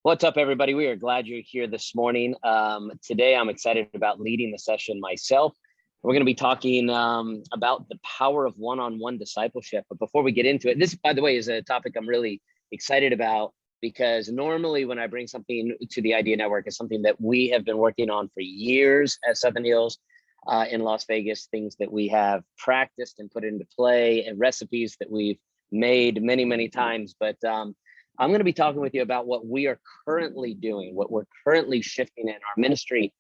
What's up, everybody? We are glad you're here this morning. Today, I'm excited about leading the session myself. We're going to be talking about the power of one-on-one discipleship. But before we get into it, this, by the way, is a topic I'm really excited about because normally when I bring something to the Idea Network, it's something that we have been working on for years at Southern Hills in Las Vegas, things that we have practiced and put into play and recipes that we've made many, many times. But I'm going to be talking with you about what we are currently doing, what we're currently shifting in our ministry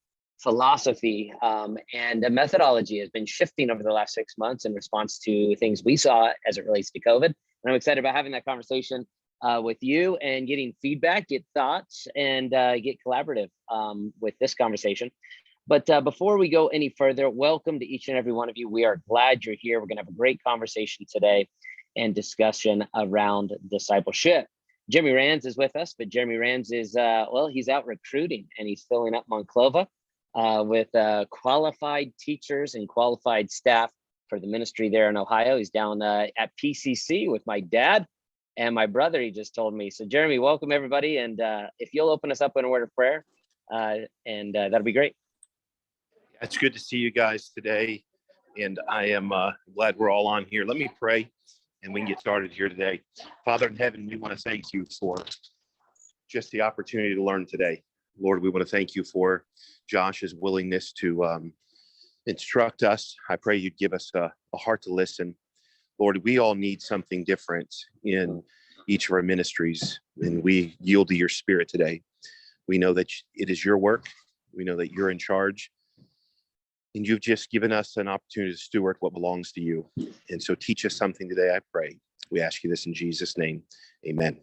philosophy, and the methodology has been shifting over the last 6 months in response to things we saw as it relates to COVID. And I'm excited about having that conversation with you and getting feedback, get thoughts, and get collaborative with this conversation. But before we go any further, welcome to each and every one of you. We are glad you're here. We're going to have a great conversation today and discussion around discipleship. Jeremy Rands is with us, but Jeremy Rands is, he's out recruiting and he's filling up Monclova with qualified teachers and qualified staff for the ministry there in Ohio. He's down at PCC with my dad and my brother, he just told me. So Jeremy, welcome everybody. And if you'll open us up in a word of prayer, and that'll be great. It's good to see you guys today. And I am glad we're all on here. Let me pray and we can get started here today. Father in heaven, we want to thank you for just the opportunity to learn today. Lord, we want to thank you for Josh's willingness to instruct us. I pray you'd give us a heart to listen. Lord, we all need something different in each of our ministries, and we yield to your spirit today. We know that it is your work. We know that you're in charge. And you've just given us an opportunity to steward what belongs to you. And so teach us something today, I pray. We ask you this in Jesus' name. Amen.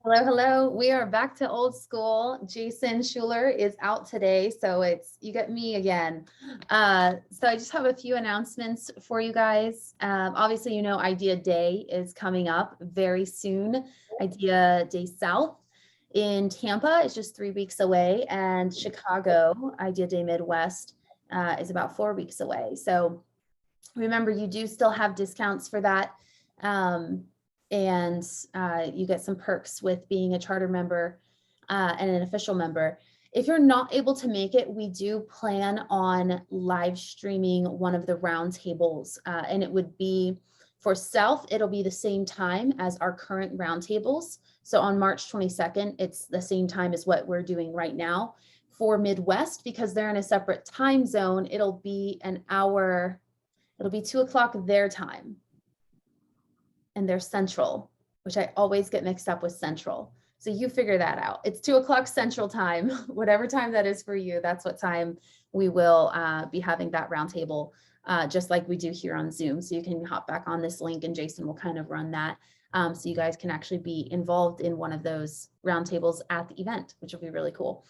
Hello. We are back to old school. Jason Schuler is out today, so you get me again. So I just have a few announcements for you guys. Obviously, you know, Idea Day is coming up very soon. Idea Day South in Tampa is just 3 weeks away, and Chicago, Idea Day Midwest, is about 4 weeks away. So remember, you do still have discounts for that. And you get some perks with being a charter member and an official member. If you're not able to make it, we do plan on live streaming one of the roundtables, and it would be for South, it'll be the same time as our current roundtables. So on March 22nd, it's the same time as what we're doing right now. For Midwest, because they're in a separate time zone, it'll be an hour, it'll be 2 o'clock their time. And they're Central, which I always get mixed up with Central. So you figure that out. It's 2 o'clock Central time, whatever time that is for you, that's what time we will be having that roundtable, just like we do here on Zoom. So you can hop back on this link and Jason will kind of run that. So you guys can actually be involved in one of those roundtables at the event, which will be really cool.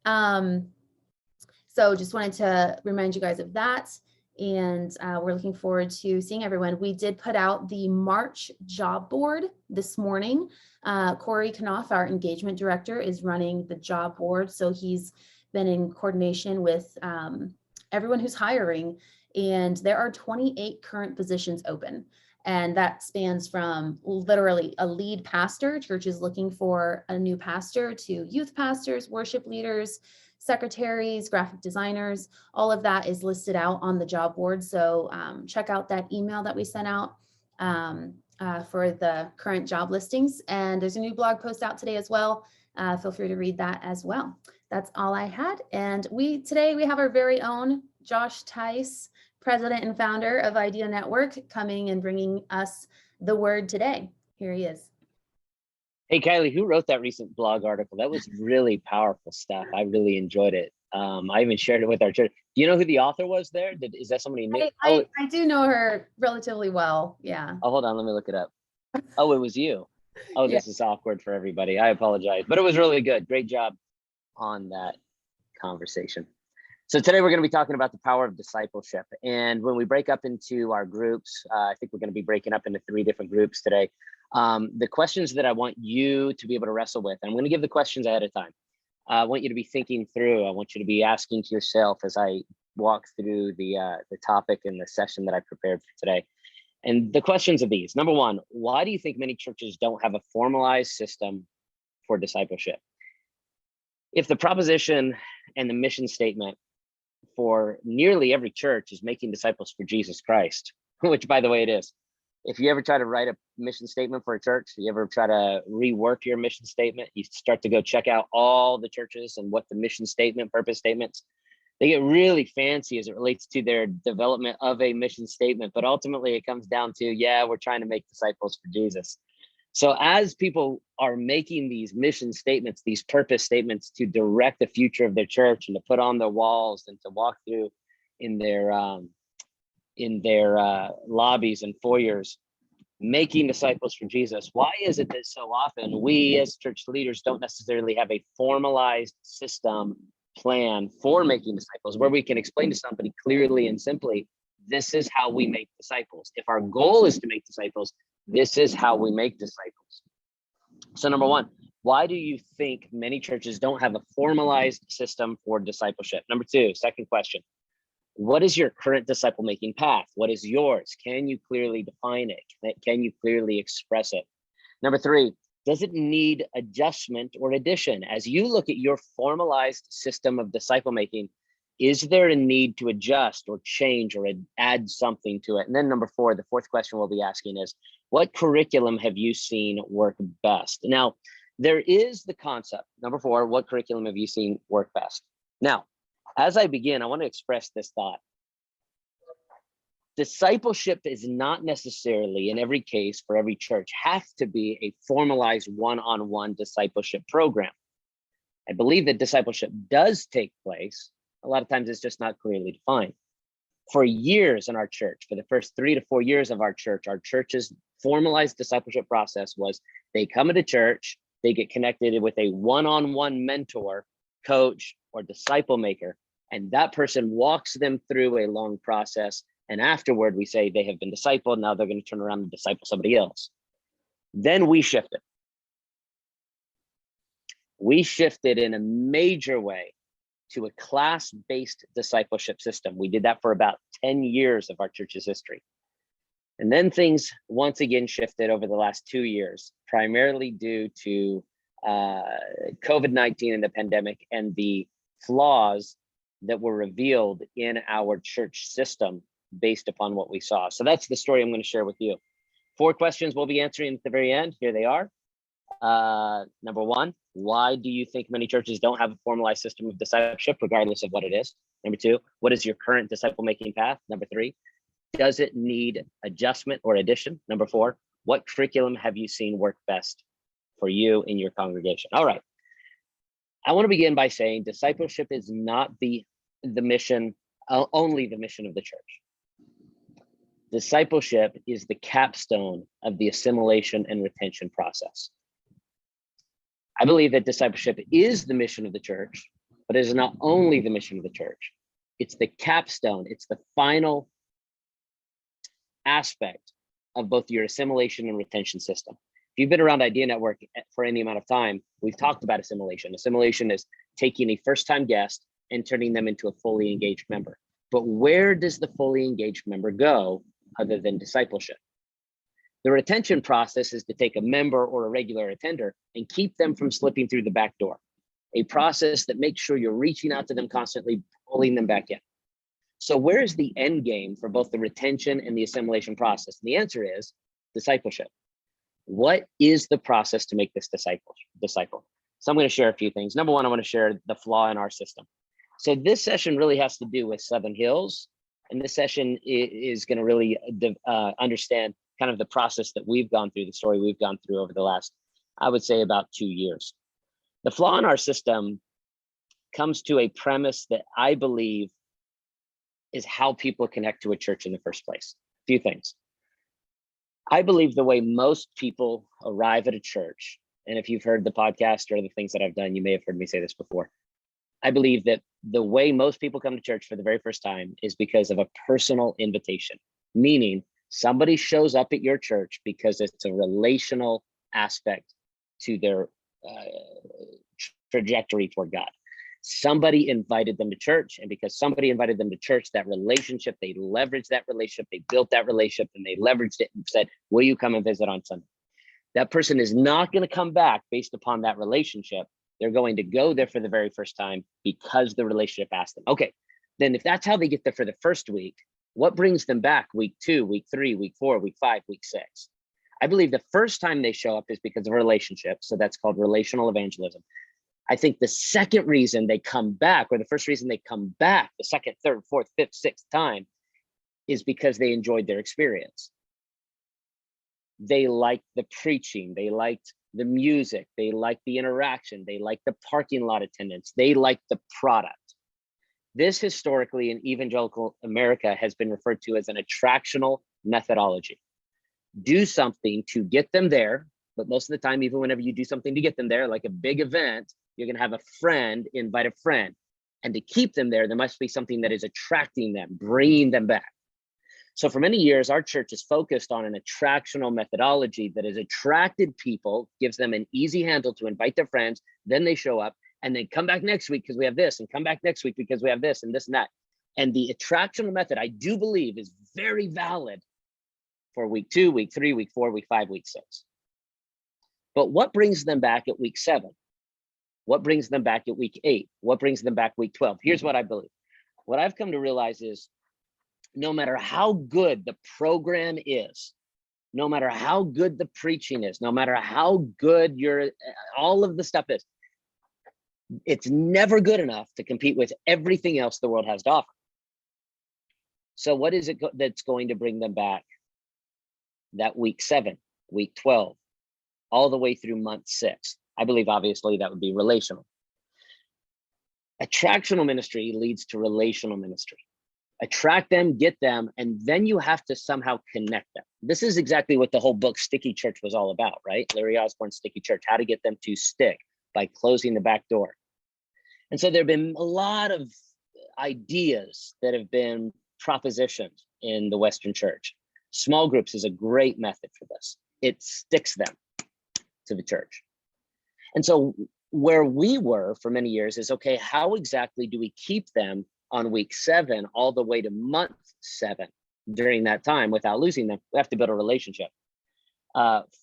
So just wanted to remind you guys of that. And we're looking forward to seeing everyone. We did put out the March job board this morning. Corey Knopf, our engagement director, is running the job board. So he's been in coordination with everyone who's hiring. And there are 28 current positions open. And that spans from literally a lead pastor, churches looking for a new pastor, to youth pastors, worship leaders, secretaries, graphic designers. All of that is listed out on the job board. So check out that email that we sent out for the current job listings. And there's a new blog post out today as well. Feel free to read that as well. That's all I had. And today we have our very own Josh Tice, president and founder of Idea Network, coming and bringing us the word today. Here he is. Hey, Kylie, who wrote that recent blog article? That was really powerful stuff. I really enjoyed it. I even shared it with our church. Do you know who the author was there? Is that somebody new? I do know her relatively well. Yeah. Oh, hold on. Let me look it up. Oh, it was you. Oh, Yeah. This is awkward for everybody. I apologize, but it was really good. Great job on that conversation. So today we're going to be talking about the power of discipleship. And when we break up into our groups, I think we're going to be breaking up into 3 different groups today. The questions that I want you to be able to wrestle with, I'm going to give the questions ahead of time. I want you to be thinking through. I want you to be asking to yourself as I walk through the topic and the session that I prepared for today. And the questions are these. Number one, why do you think many churches don't have a formalized system for discipleship? If the proposition and the mission statement for nearly every church is making disciples for Jesus Christ, which by the way it is. If you ever try to write a mission statement for a church, you ever try to rework your mission statement, you start to go check out all the churches and what the mission statement, purpose statements, they get really fancy as it relates to their development of a mission statement. But ultimately it comes down to, yeah, we're trying to make disciples for Jesus. So as people are making these mission statements, these purpose statements to direct the future of their church and to put on their walls and to walk through in their lobbies and foyers, making disciples for Jesus, why is it that so often we as church leaders don't necessarily have a formalized system plan for making disciples where we can explain to somebody clearly and simply, this is how we make disciples. If our goal is to make disciples, this is how we make disciples. So number one, why do you think many churches don't have a formalized system for discipleship? Number two, second question, what is your current disciple making path? What is yours? Can you clearly define it? Can you clearly express it? Number three, does it need adjustment or addition? As you look at your formalized system of disciple making, is there a need to adjust or change or add something to it? And then number four, the fourth question we'll be asking is, what curriculum have you seen work best? Now, there is the concept, number four, what curriculum have you seen work best? Now, as I begin, I want to express this thought. Discipleship is not necessarily, in every case, for every church, have to be a formalized one-on-one discipleship program. I believe that discipleship does take place. A lot of times it's just not clearly defined. For years in our church, for the first 3 to 4 years of our church's formalized discipleship process was they come into church, they get connected with a one-on-one mentor, coach, or disciple maker, and that person walks them through a long process. And afterward, we say they have been discipled. Now they're going to turn around and disciple somebody else. Then we shifted. We shifted in a major way to a class-based discipleship system. We did that for about 10 years of our church's history. And then things once again shifted over the last 2 years, primarily due to COVID-19 and the pandemic and the flaws that were revealed in our church system based upon what we saw. So that's the story I'm going to share with you. 4 questions we'll be answering at the very end. Here they are. Number one, why do you think many churches don't have a formalized system of discipleship, regardless of what it is? Number 2, what is your current disciple making path? Number 3, does it need adjustment or addition? Number 4, what curriculum have you seen work best for you in your congregation? All right. I want to begin by saying discipleship is not the mission, only the mission of the church. Discipleship is the capstone of the assimilation and retention process. I believe that discipleship is the mission of the church, but it is not only the mission of the church. It's the capstone. It's the final aspect of both your assimilation and retention system. If you've been around Idea Network for any amount of time, we've talked about assimilation. Assimilation is taking a first-time guest and turning them into a fully engaged member. But where does the fully engaged member go other than discipleship? The retention process is to take a member or a regular attender and keep them from slipping through the back door. A process that makes sure you're reaching out to them constantly, pulling them back in. So where is the end game for both the retention and the assimilation process? And the answer is discipleship. What is the process to make this disciple? So I'm going to share a few things. Number one, I want to share the flaw in our system. So this session really has to do with Southern Hills. And this session is going to really understand kind of the process that we've gone through, the story we've gone through over the last, I would say, about 2 years. The flaw in our system comes to a premise that I believe is how people connect to a church in the first place. A few things. I believe the way most people arrive at a church, and if you've heard the podcast or the things that I've done, you may have heard me say this before. I believe that the way most people come to church for the very first time is because of a personal invitation, meaning somebody shows up at your church because it's a relational aspect to their trajectory toward God. Somebody invited them to church, and because somebody invited them to church, that relationship, they leveraged that relationship, they built that relationship, and they leveraged it and said, will you come and visit on Sunday? That person is not going to come back based upon that relationship. They're going to go there for the very first time because the relationship asked them. Okay, then if that's how they get there for the first week, what brings them back week 2, week 3, week 4, week 5, week 6? I believe the first time they show up is because of a relationship. So that's called relational evangelism. I think the second reason they come back, or the first reason they come back the second, third, fourth, fifth, sixth time, is because they enjoyed their experience. They liked the preaching, they liked the music, they liked the interaction, they liked the parking lot attendance, they liked the product. This historically in evangelical America has been referred to as an attractional methodology. Do something to get them there, but most of the time, even whenever you do something to get them there, like a big event, you're going to have a friend invite a friend. And to keep them there must be something that is attracting them, bringing them back. So for many years, our church is focused on an attractional methodology that has attracted people, gives them an easy handle to invite their friends, then they show up, and then come back next week because we have this, and come back next week because we have this and this and that. And the attractional method, I do believe, is very valid for week 2, week 3, week 4, week 5, week 6. But what brings them back at week 7? What brings them back at week 8? What brings them back week 12? Here's what I believe. What I've come to realize is no matter how good the program is, no matter how good the preaching is, no matter how good all of the stuff is, it's never good enough to compete with everything else the world has to offer. So what is it that's going to bring them back that week 7, week 12, all the way through month 6? I believe obviously that would be relational. Attractional ministry leads to relational ministry. Attract them, get them, and then you have to somehow connect them. This is exactly what the whole book Sticky Church was all about, right? Larry Osborne's Sticky Church, how to get them to stick by closing the back door. And so there have been a lot of ideas that have been propositioned in the Western church. Small groups is a great method for this. It sticks them to the church. And so where we were for many years is, okay, how exactly do we keep them on week 7 all the way to month 7 during that time without losing them? We have to build a relationship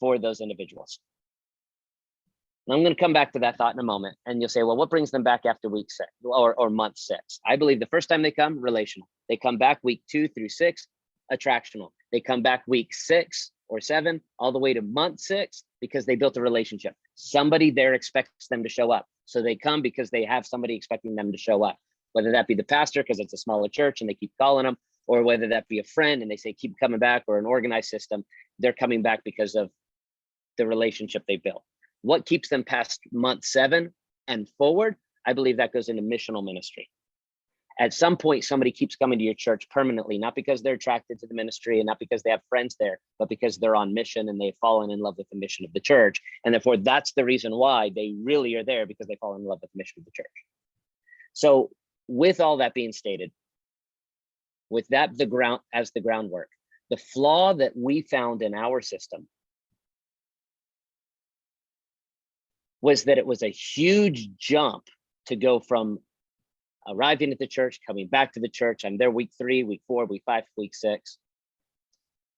for those individuals. And I'm going to come back to that thought in a moment, and you'll say, well, what brings them back after week 6 or month 6? I believe the first time they come, relational. They come back week 2 through 6, attractional. They come back week 6 or 7 all the way to month 6 because they built a relationship. Somebody there expects them to show up. So they come because they have somebody expecting them to show up, whether that be the pastor because it's a smaller church and they keep calling them, or whether that be a friend and they say, keep coming back, or an organized system. They're coming back because of the relationship they built. What keeps them past month 7 and forward? I believe that goes into missional ministry. At some point, somebody keeps coming to your church permanently, not because they're attracted to the ministry and not because they have friends there, but because they're on mission and they've fallen in love with the mission of the church. And therefore, that's the reason why they really are there, because they fall in love with the mission of the church. So with all that being stated, with that as the groundwork, the flaw that we found in our system was that it was a huge jump to go from arriving at the church, coming back to the church. I'm there week 3, week 4, week 5, week 6.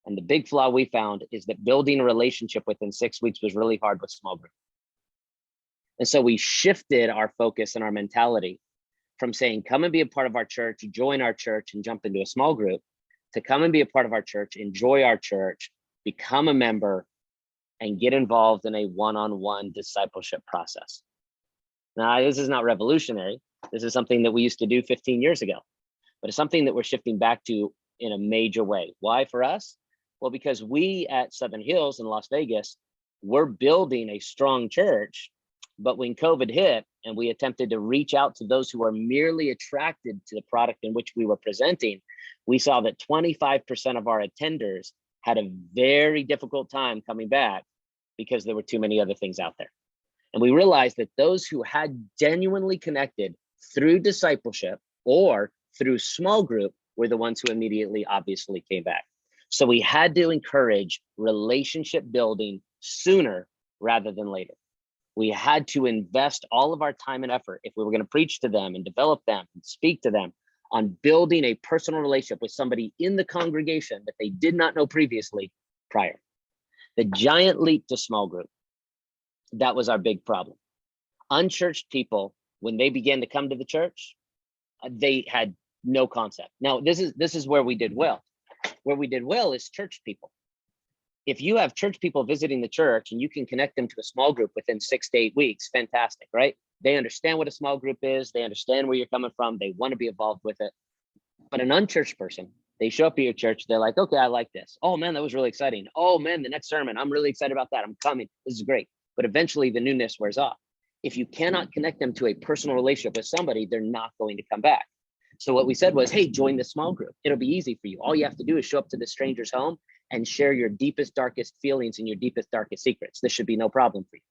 And the big flaw we found is that building a relationship within 6 weeks was really hard with small group. And so we shifted our focus and our mentality from saying, come and be a part of our church, join our church and jump into a small group, to come and be a part of our church, enjoy our church, become a member, and get involved in a one-on-one discipleship process. Now, this is not revolutionary. This is something that we used to do 15 years ago, but it's something that we're shifting back to in a major way. Why for us? Well, because we at Southern Hills in Las Vegas, we're building a strong church, but when COVID hit and we attempted to reach out to those who are merely attracted to the product in which we were presenting, we saw that 25% of our attenders had a very difficult time coming back because there were too many other things out there. And we realized that those who had genuinely connected through discipleship or through small group were the ones who immediately obviously came back. So we had to encourage relationship building sooner rather than later. We had to invest all of our time and effort if we were going to preach to them and develop them and speak to them on building a personal relationship with somebody in the congregation that they did not know previously prior. The giant leap to small group, that was our big problem. Unchurched people, when they began to come to the church, they had no concept. Now, this is where we did well. Where we did well is church people. If you have church people visiting the church and you can connect them to a small group within 6 to 8 weeks, fantastic, right? They understand what a small group is. They understand where you're coming from. They want to be involved with it. But an unchurched person, they show up at your church. They're like, okay, I like this. Oh man, that was really exciting. Oh man, the next sermon, I'm really excited about that. I'm coming. This is great. But eventually the newness wears off. If you cannot connect them to a personal relationship with somebody, they're not going to come back. So what we said was, hey, join the small group. It'll be easy for you. All you have to do is show up to the stranger's home and share your deepest, darkest feelings and your deepest, darkest secrets. This should be no problem for you.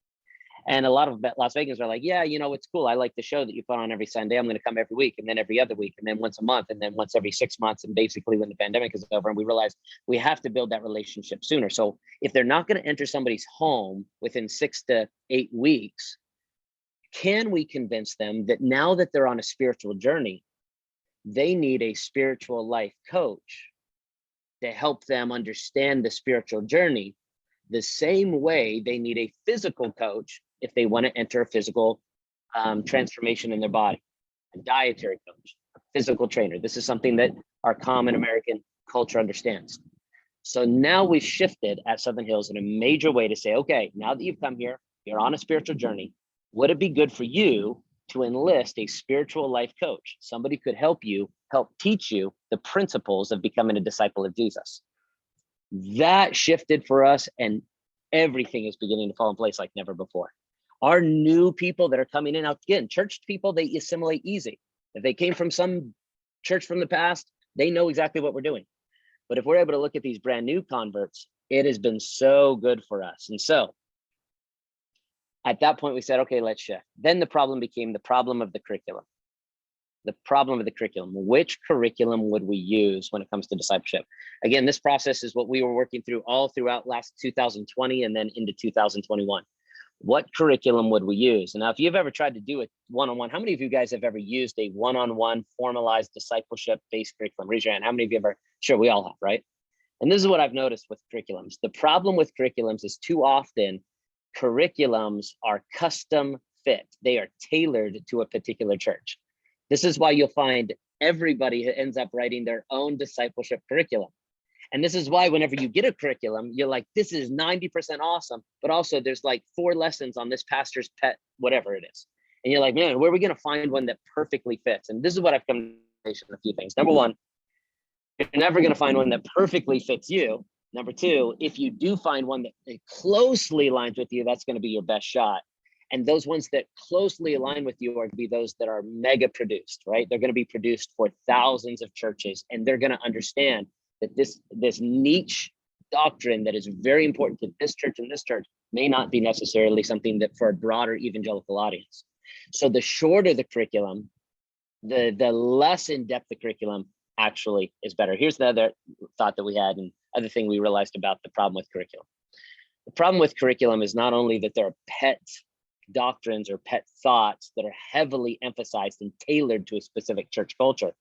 And a lot of Las Vegans are like, yeah, you know, it's cool. I like the show that you put on every Sunday. I'm going to come every week, and then every other week, and then once a month, and then once every 6 months. And basically when the pandemic is over, and we realized we have to build that relationship sooner. So if they're not going to enter somebody's home within 6 to 8 weeks, can we convince them that now that they're on a spiritual journey, they need a spiritual life coach to help them understand the spiritual journey the same way they need a physical coach if they want to enter a physical transformation in their body, a dietary coach, a physical trainer. This is something that our common American culture understands. So now we've shifted at Southern Hills in a major way to say, okay, now that you've come here, you're on a spiritual journey, would it be good for you to enlist a spiritual life coach? Somebody could help teach you the principles of becoming a disciple of Jesus. That shifted for us, and everything is beginning to fall in place like never before. Our new people that are coming in, again, church people, they assimilate easy. If they came from some church from the past, they know exactly what we're doing. But if we're able to look at these brand new converts, it has been so good for us. And so at that point, we said, okay, let's shift. Then the problem became the problem of the curriculum. The problem of the curriculum. Which curriculum would we use when it comes to discipleship? Again, this process is what we were working through all throughout last 2020 and then into 2021. What curriculum would we use? And now, if you've ever tried to do it one-on-one, how many of you guys have ever used a one-on-one formalized discipleship-based curriculum? Raise your hand. How many of you ever? Sure, we all have, right? And this is what I've noticed with curriculums. The problem with curriculums is too often curriculums are custom fit. They are tailored to a particular church. This is why you'll find everybody ends up writing their own discipleship curriculum. And this is why whenever you get a curriculum, you're like, this is 90% awesome, but also there's like 4 lessons on this pastor's pet, whatever it is. And you're like, man, where are we going to find one that perfectly fits? And this is what I've come to a few things. Number one, you're never going to find one that perfectly fits you. Number two, if you do find one that closely aligns with you, that's going to be your best shot. And those ones that closely align with you are going to be those that are mega produced, right? They're going to be produced for thousands of churches, and they're going to understand that this niche doctrine that is very important to this church and this church may not be necessarily something that for a broader evangelical audience. So the shorter the curriculum, the less in-depth the curriculum actually is better. Here's the other thought that we had, and other thing we realized about the problem with curriculum. The problem with curriculum is not only that there are pet doctrines or pet thoughts that are heavily emphasized and tailored to a specific church culture.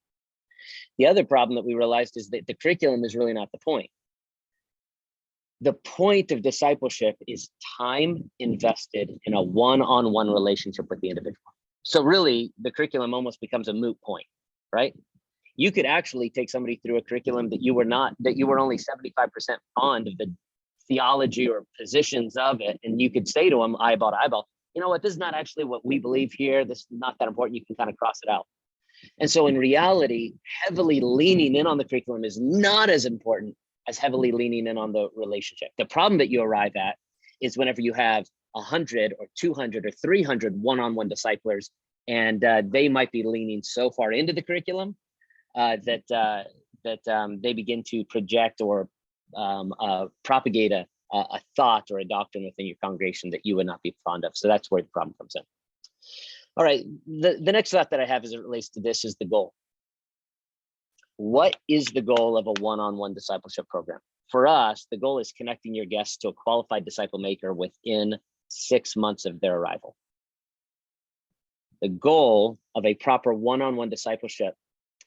The other problem that we realized is that the curriculum is really not the point. The point of discipleship is time invested in a one-on-one relationship with the individual. So really, the curriculum almost becomes a moot point, right? You could actually take somebody through a curriculum that you were only 75% fond of the theology or positions of it, and you could say to them eyeball to eyeball, you know what, this is not actually what we believe here. This is not that important. You can kind of cross it out. And so in reality, heavily leaning in on the curriculum is not as important as heavily leaning in on the relationship. The problem that you arrive at is whenever you have 100 or 200 or 300 one-on-one disciplers, and they might be leaning so far into the curriculum that they begin to project or propagate a thought or a doctrine within your congregation that you would not be fond of. So that's where the problem comes in. All right, the next thought that I have as it relates to this is the goal. What is the goal of a one-on-one discipleship program? For us, the goal is connecting your guests to a qualified disciple maker within 6 months of their arrival. The goal of a proper one-on-one discipleship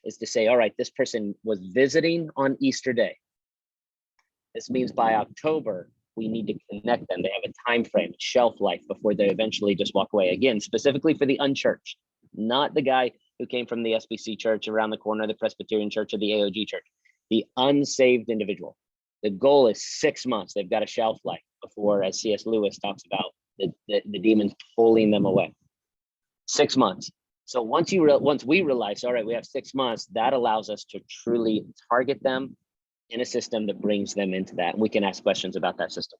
is to say, all right, this person was visiting on Easter Day. This means by October, we need to connect them. They have a time frame, shelf life before they eventually just walk away. Again, specifically for the unchurched, not the guy who came from the SBC church around the corner, the Presbyterian church, or the AOG church, the unsaved individual. The goal is 6 months. They've got a shelf life before, as C.S. Lewis talks about, the demons pulling them away. 6 months. So once we realize, all right, we have 6 months, that allows us to truly target them in a system that brings them into that. And we can ask questions about that system.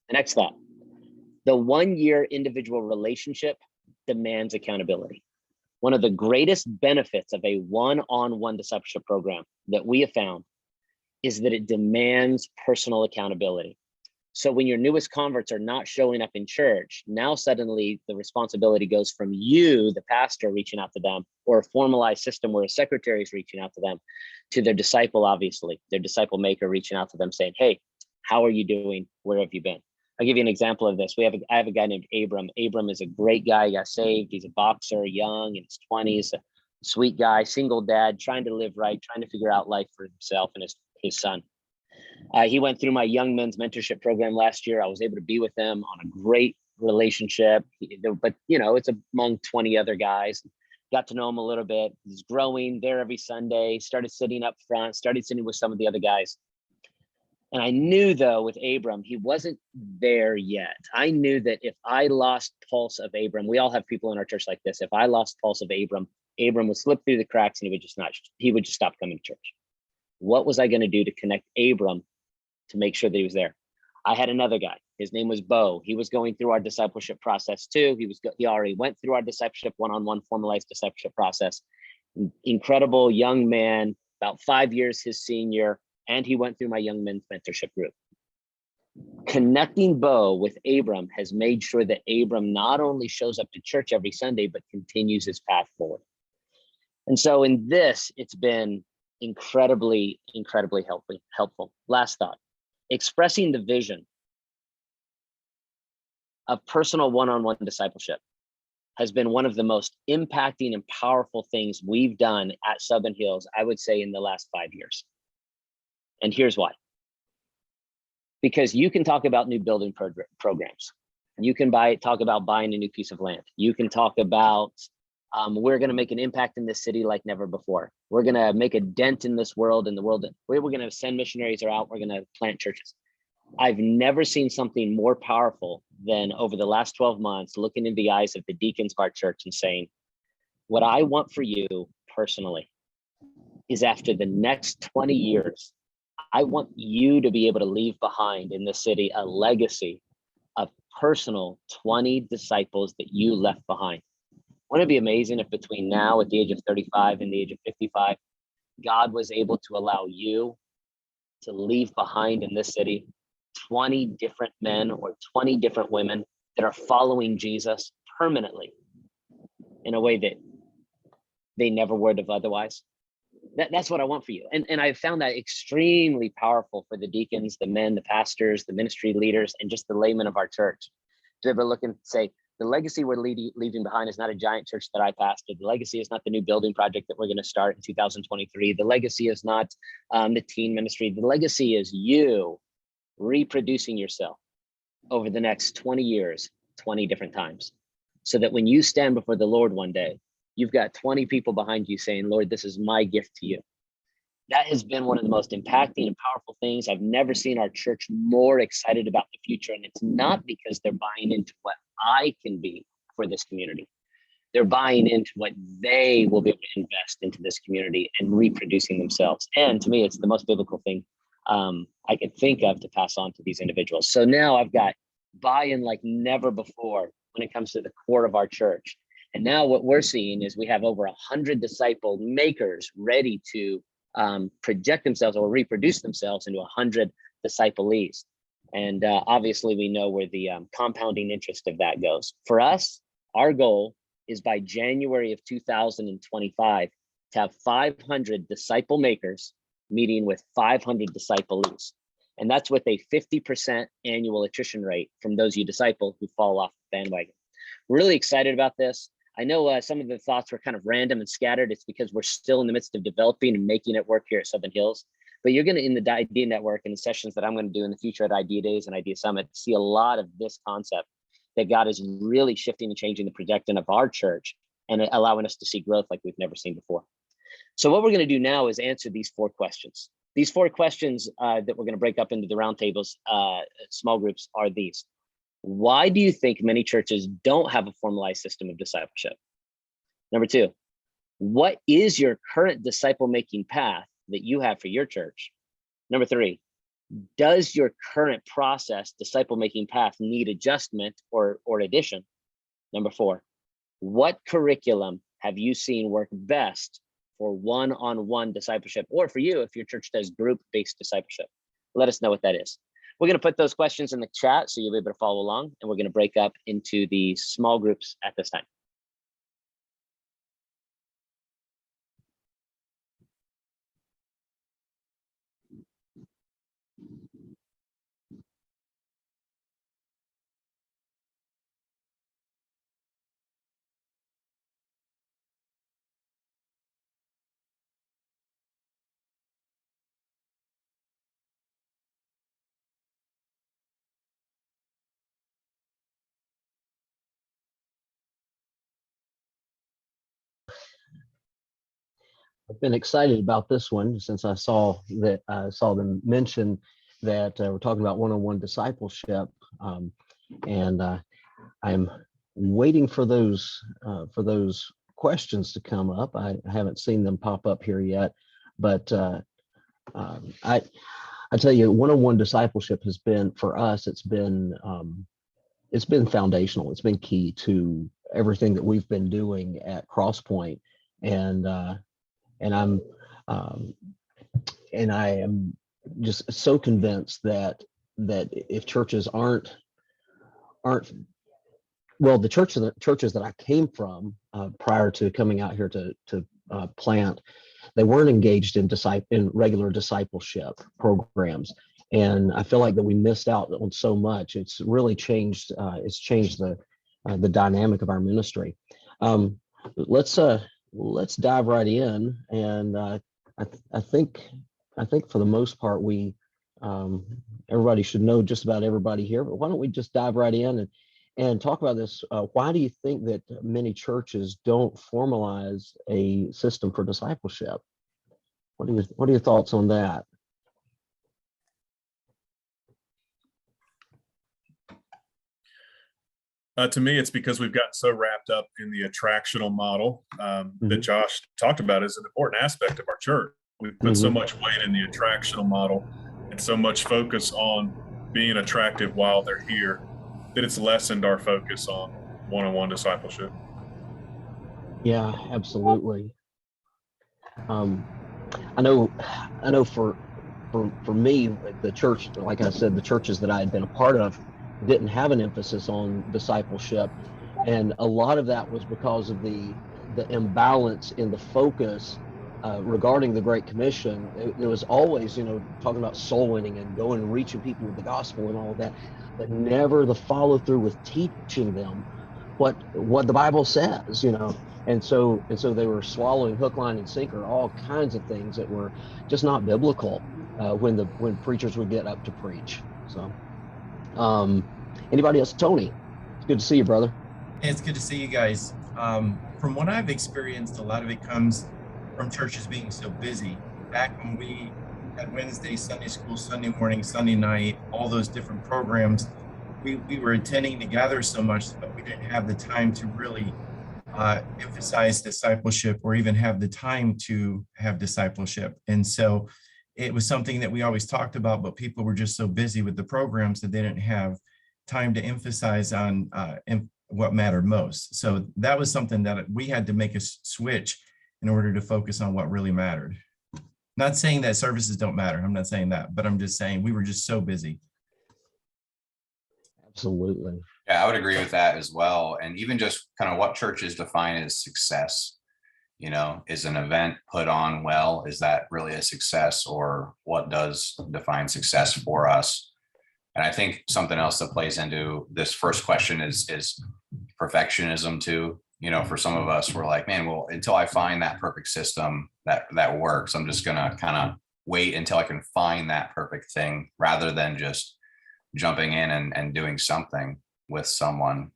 The next thought, the 1 year individual relationship demands accountability. One of the greatest benefits of a one-on-one discipleship program that we have found is that it demands personal accountability. So when your newest converts are not showing up in church, now suddenly the responsibility goes from you, the pastor, reaching out to them, or a formalized system where a secretary is reaching out to them, to their disciple, obviously, their disciple maker reaching out to them saying, hey, how are you doing? Where have you been? I'll give you an example of this. I have a guy named Abram. Abram is a great guy. He got saved. He's a boxer, young, in his 20s, a sweet guy, single dad, trying to live right, trying to figure out life for himself and his son. He went through my young men's mentorship program last year. I was able to be with him on a great relationship, but it's among 20 other guys. Got to know him a little bit. He's growing there every Sunday, started sitting up front, started sitting with some of the other guys. And I knew, though, with Abram, he wasn't there yet. I knew that if I lost pulse of Abram, we all have people in our church like this. If I lost pulse of Abram would slip through the cracks and he would just stop coming to church. What was I going to do to connect Abram to make sure that he was there? I had another guy. His name was Bo. He was going through our discipleship process too. He already went through our discipleship one-on-one formalized discipleship process. Incredible young man, about 5 years his senior, and he went through my young men's mentorship group. Connecting Bo with Abram has made sure that Abram not only shows up to church every Sunday, but continues his path forward. And so in this, it's been incredibly helpful. Last thought, expressing the vision of personal one-on-one discipleship has been one of the most impacting and powerful things we've done at Southern Hills, I would say, in the last 5 years. And here's why. Because you can talk about new building programs. You can talk about buying a new piece of land. You can talk about we're going to make an impact in this city like never before. We're going to make a dent in this world, we're going to send missionaries out. We're going to plant churches. I've never seen something more powerful than over the last 12 months, looking in the eyes of the deacons of our church and saying, what I want for you personally is after the next 20 years, I want you to be able to leave behind in this city a legacy of personal 20 disciples that you left behind. Wouldn't it be amazing if between now at the age of 35 and the age of 55, God was able to allow you to leave behind in this city 20 different men or 20 different women that are following Jesus permanently in a way that they never would have otherwise? That's what I want for you. And I found that extremely powerful for the deacons, the men, the pastors, the ministry leaders, and just the laymen of our church to ever look and say, the legacy we're leaving behind is not a giant church that I pastored. The legacy is not the new building project that we're going to start in 2023. The legacy is not the teen ministry. The legacy is you reproducing yourself over the next 20 years, 20 different times, so that when you stand before the Lord one day, you've got 20 people behind you saying, Lord, this is my gift to you. That has been one of the most impacting and powerful things. I've never seen our church more excited about the future. And it's not because they're buying into what I can be for this community. They're buying into what they will be able to invest into this community and reproducing themselves. And to me, it's the most biblical thing I could think of to pass on to these individuals. So now I've got buy-in like never before when it comes to the core of our church. And now what we're seeing is we have over 100 disciple makers ready to project themselves or reproduce themselves into 100 disciplees. And obviously we know where the compounding interest of that goes. For us, our goal is by January of 2025 to have 500 disciple makers meeting with 500 disciplees. And that's with a 50% annual attrition rate from those you disciple who fall off the bandwagon. We're really excited about this. I know some of the thoughts were kind of random and scattered. It's because we're still in the midst of developing and making it work here at Southern Hills. But you're going to, in the Idea Network and the sessions that I'm going to do in the future at Idea Days and Idea Summit, see a lot of this concept that God is really shifting and changing the trajectory of our church and allowing us to see growth like we've never seen before. So what we're going to do now is answer these 4 questions. These 4 questions that we're going to break up into the roundtables, small groups, are these. Why do you think many churches don't have a formalized system of discipleship? Number 2, what is your current disciple-making path that you have for your church? Number 3, does your current process, disciple-making path, need adjustment or addition? Number 4, what curriculum have you seen work best for one-on-one discipleship, or for you if your church does group-based discipleship? Let us know what that is. We're going to put those questions in the chat so you'll be able to follow along, and we're going to break up into the small groups at this time. I've been excited about this one since I saw them mention that we're talking about one-on-one discipleship, and I'm waiting for those questions to come up. I haven't seen them pop up here yet, but I tell you, one-on-one discipleship has been, for us, it's been foundational. It's been key to everything that we've been doing at Crosspoint, and I am just so convinced that if churches aren't well, the churches that I came from prior to coming out here to plant, they weren't engaged in regular discipleship programs, and I feel like that we missed out on so much. It's really changed. It's changed the dynamic of our ministry. Let's dive right in, and I think for the most part everybody should know just about everybody here. But why don't we just dive right in and talk about this? Why do you think that many churches don't formalize a system for discipleship? What are your thoughts on that? To me, it's because we've gotten so wrapped up in the attractional model that Josh talked about as an important aspect of our church. We put so much weight in the attractional model and so much focus on being attractive while they're here that it's lessened our focus on one-on-one discipleship. Yeah, absolutely. I know for me, the church, like I said, the churches that I had been a part of didn't have an emphasis on discipleship, and a lot of that was because of the imbalance in the focus regarding the Great Commission. It was always, talking about soul winning and going and reaching people with the gospel and all of that, but never the follow through with teaching them what the Bible says, and so they were swallowing hook, line, and sinker, all kinds of things that were just not biblical when preachers would get up to preach. So anybody else? Tony, it's good to see you, brother. It's good to see you guys. From what I've experienced, a lot of it comes from churches being so busy. Back when we had Wednesday, Sunday school, Sunday morning, Sunday night, all those different programs, we were attending together so much that we didn't have the time to really emphasize discipleship or even have the time to have discipleship. And so it was something that we always talked about, but people were just so busy with the programs that they didn't have time to emphasize on what mattered most. So that was something that we had to make a switch in order to focus on what really mattered. Not saying that services don't matter. I'm not saying that, but I'm just saying we were just so busy. Absolutely. Yeah, I would agree with that as well. And even just kind of what churches define as success. Is an event put on well, is that really a success, or what does define success for us? And I think something else that plays into this first question is perfectionism too. For some of us, we're like, man, well, until I find that perfect system that works, I'm just gonna kind of wait until I can find that perfect thing, rather than just jumping in and doing something with someone.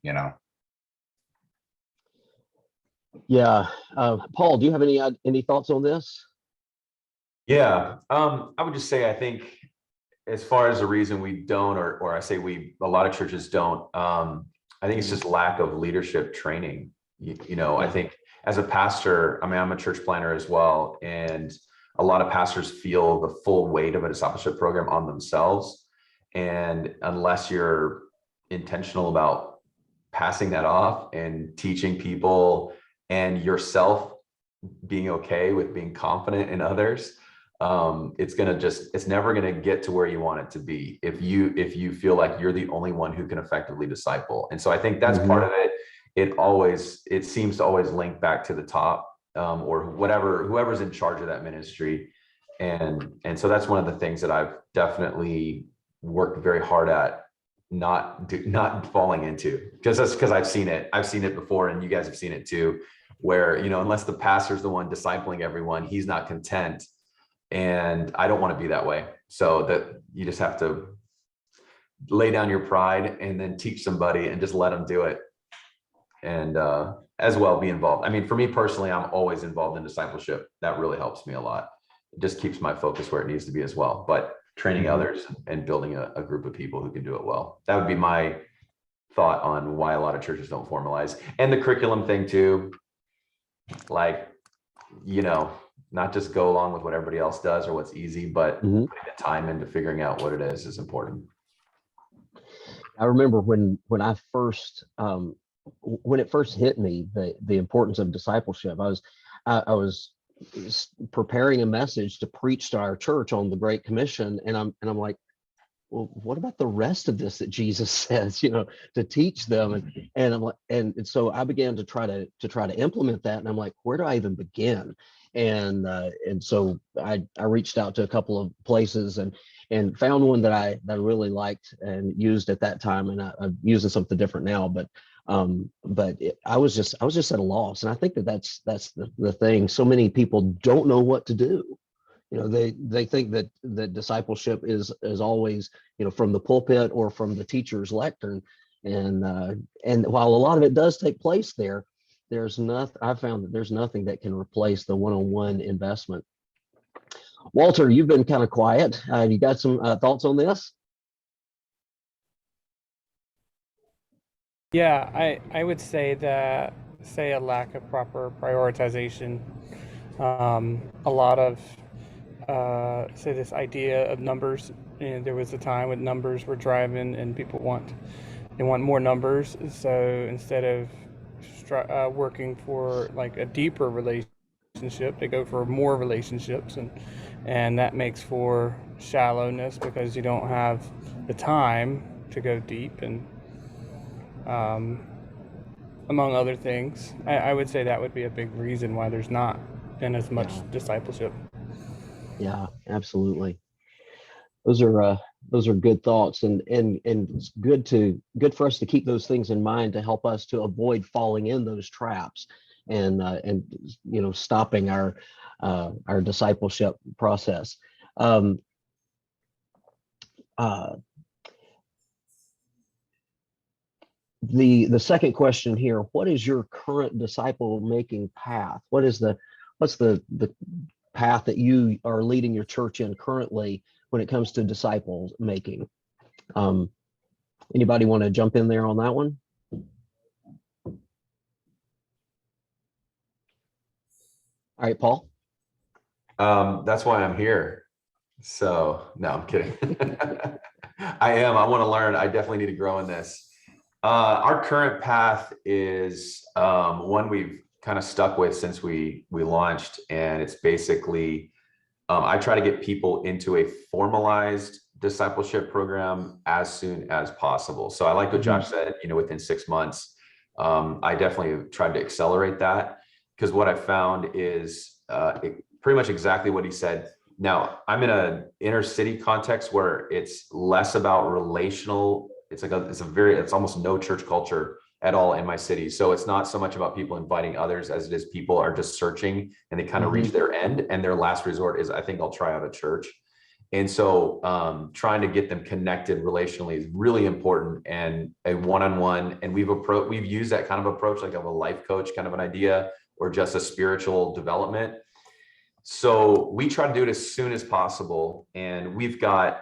Yeah. Paul, do you have any thoughts on this? Yeah, I would just say, I think as far as the reason we don't, or I say a lot of churches don't, I think it's just lack of leadership training. I think as a pastor, I mean, I'm a church planner as well, and a lot of pastors feel the full weight of a discipleship program on themselves. And unless you're intentional about passing that off and teaching people, and yourself being okay with being confident in others, it's never going to get to where you want it to be if you feel like you're the only one who can effectively disciple. And so I think that's part of it. It seems to always link back to the top, or whoever's in charge of that ministry. And so that's one of the things that I've definitely worked very hard at not falling into, because I've seen it before, and you guys have seen it too, where, unless the pastor's the one discipling everyone, he's not content. And I don't want to be that way. So that you just have to lay down your pride and then teach somebody and just let them do it. And as well be involved. I mean, for me personally, I'm always involved in discipleship. That really helps me a lot. It just keeps my focus where it needs to be as well. But training others and building a group of people who can do it well. That would be my thought on why a lot of churches don't formalize. And the curriculum thing too, like, not just go along with what everybody else does or what's easy, but putting the time into figuring out what it is important. I remember when I first, when it first hit me, the importance of discipleship. I was preparing a message to preach to our church on the Great Commission, and I'm like, well, what about the rest of this that Jesus says, to teach them? And I'm like, and so I began to try to implement that, and I'm like, where do I even begin? And so I reached out to a couple of places and found one that I really liked and used at that time, and I'm using something different now, but I was just at a loss. And I think that's the thing. So many people don't know what to do. They think that discipleship is always, from the pulpit or from the teacher's lectern. And while a lot of it does take place there, I've found that there's nothing that can replace the one-on-one investment. Walter, you've been kind of quiet. You got some thoughts on this? Yeah, I would say a lack of proper prioritization. A lot of say this idea of numbers, and there was a time when numbers were driving, and people want more numbers. So instead of working for like a deeper relationship, they go for more relationships, and that makes for shallowness because you don't have the time to go deep, and among other things. I would say that would be a big reason why there's not been as much discipleship. Yeah, absolutely. Those are good thoughts, and it's good for us to keep those things in mind to help us to avoid falling in those traps and stopping our discipleship process. The second question here: what is your current disciple making path? What's the path that you are leading your church in currently when it comes to disciple making? Anybody want to jump in there on that one? All right, Paul. That's why I'm here. So no, I'm kidding. I want to learn. I definitely need to grow in this. Our current path is one we've kind of stuck with since we launched, and it's basically I try to get people into a formalized discipleship program as soon as possible. So I like what Josh said, within 6 months. I definitely tried to accelerate that. because what I found is pretty much exactly what he said. Now, I'm in a inner city context where it's less about relational. It's almost no church culture at all in my city. So it's not so much about people inviting others as it is people are just searching and they kind of reach their end, and their last resort is, I think I'll try out a church. And so trying to get them connected relationally is really important, and a one-on-one. And we've used that kind of approach, like of a life coach kind of an idea, or just a spiritual development. So we try to do it as soon as possible. And we've got,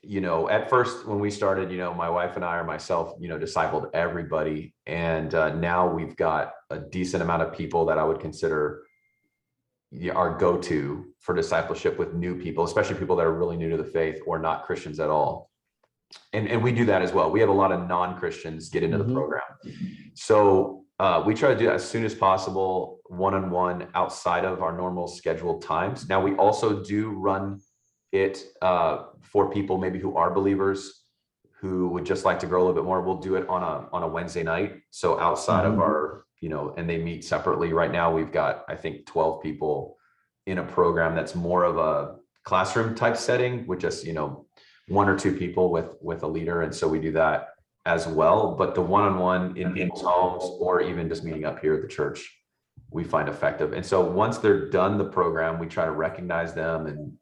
at first when we started, my wife and I, or myself, discipled everybody. And now we've got a decent amount of people that I would consider our go-to for discipleship with new people, especially people that are really new to the faith or not Christians at all. And we do that as well. We have a lot of non-Christians get into the program. So we try to do that as soon as possible, one-on-one, outside of our normal scheduled times. Now, we also do run it for people maybe who are believers who would just like to grow a little bit more. We'll do it on a Wednesday night. So outside of our, and they meet separately. Right now, we've got, I think, 12 people in a program that's more of a classroom type setting with just, one or two people with a leader. And so we do that as well. But the one-on-one in people's homes, or even just meeting up here at the church, we find effective. And so once they're done the program, we try to recognize them and,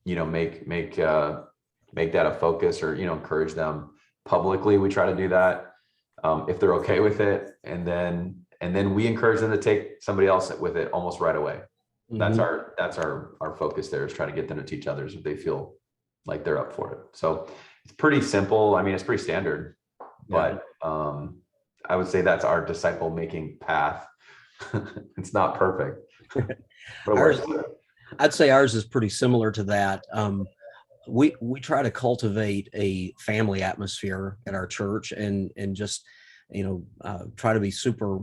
make that a focus, or, encourage them publicly. We try to do that if they're okay with it. And then we encourage them to take somebody else with it almost right away. That's our focus there, is try to get them to teach others if they feel like they're up for it. So it's pretty simple. I mean, it's pretty standard, but I would say that's our disciple making path. It's not perfect. But I'd say ours is pretty similar to that. We try to cultivate a family atmosphere at our church, and just, try to be super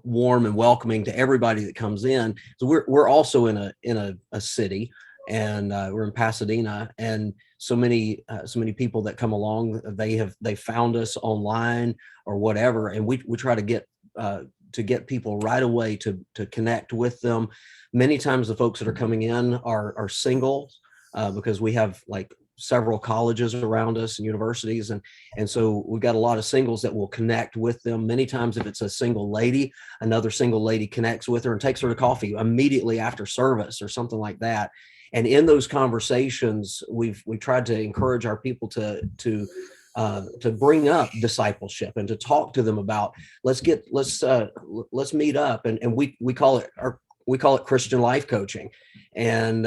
warm and welcoming to everybody that comes in. So we're also in a city, and we're in Pasadena, and so many people that come along, they found us online or whatever, and we try to get people right away to connect with them. Many times the folks that are coming in are single, because we have like several colleges around us and universities. And so we've got a lot of singles that will connect with them. Many times if it's a single lady, another single lady connects with her and takes her to coffee immediately after service or something like that. And in those conversations, we've tried to encourage our people to bring up discipleship and to talk to them about, let's meet up. And we call it Christian life coaching. And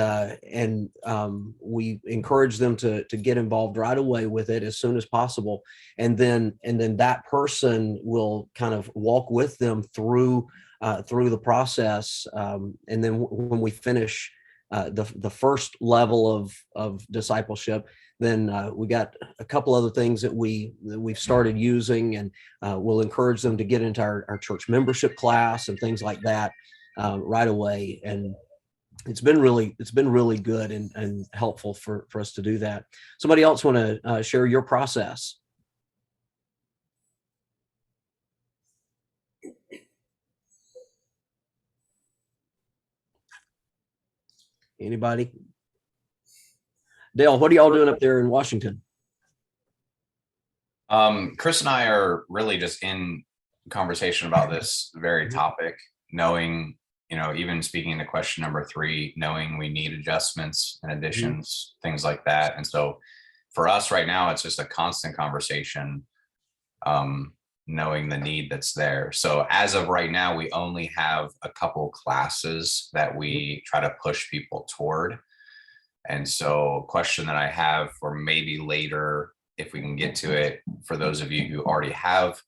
we encourage them to get involved right away with it as soon as possible. And then that person will kind of walk with them through the process. And then when we finish the first level of discipleship, then we got a couple other things that we've started using, and we'll encourage them to get into our church membership class and things like that right away. And it's been really good and helpful for us to do that. Somebody else want to share your process? Anybody? Dale, what are y'all doing up there in Washington? Chris and I are really just in conversation about this very topic, knowing, even speaking to question number 3, knowing we need adjustments and additions, things like that. And so for us right now, it's just a constant conversation, knowing the need that's there. So as of right now, we only have a couple classes that we try to push people toward. And so question that I have for maybe later, if we can get to it, for those of you who already have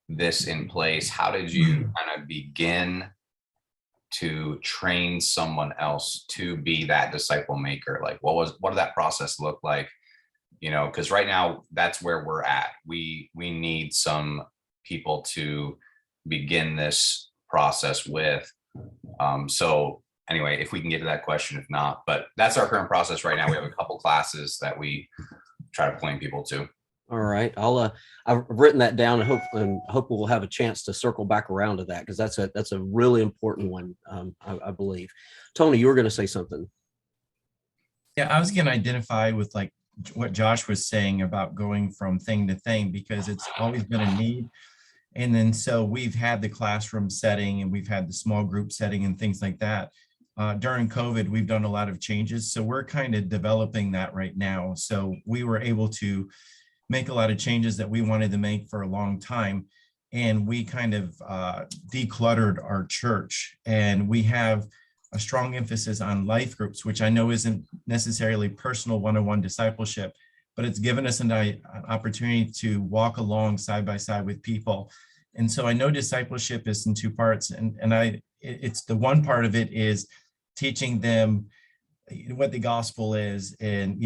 this in place, how did you kind of begin to train someone else to be that disciple maker? Like what did that process look like? Because right now that's where we're at. We need some people to begin this process with. So anyway, if we can get to that question, if not, but that's our current process right now. We have a couple classes that we try to point people to. All right. I've written that down and hope we'll have a chance to circle back around to that because that's a really important one. I believe. Tony, you were going to say something. Yeah, I was going to identify with like what Josh was saying about going from thing to thing because it's always been a need. And then so we've had the classroom setting and we've had the small group setting and things like that. During COVID, we've done a lot of changes. So we're kind of developing that right now. So we were able to make a lot of changes that we wanted to make for a long time. And we kind of decluttered our church. And we have a strong emphasis on life groups, which I know isn't necessarily personal one-on-one discipleship, but it's given us an opportunity to walk along side by side with people. And so I know discipleship is in two parts, and it's the one part of it is teaching them what the gospel is and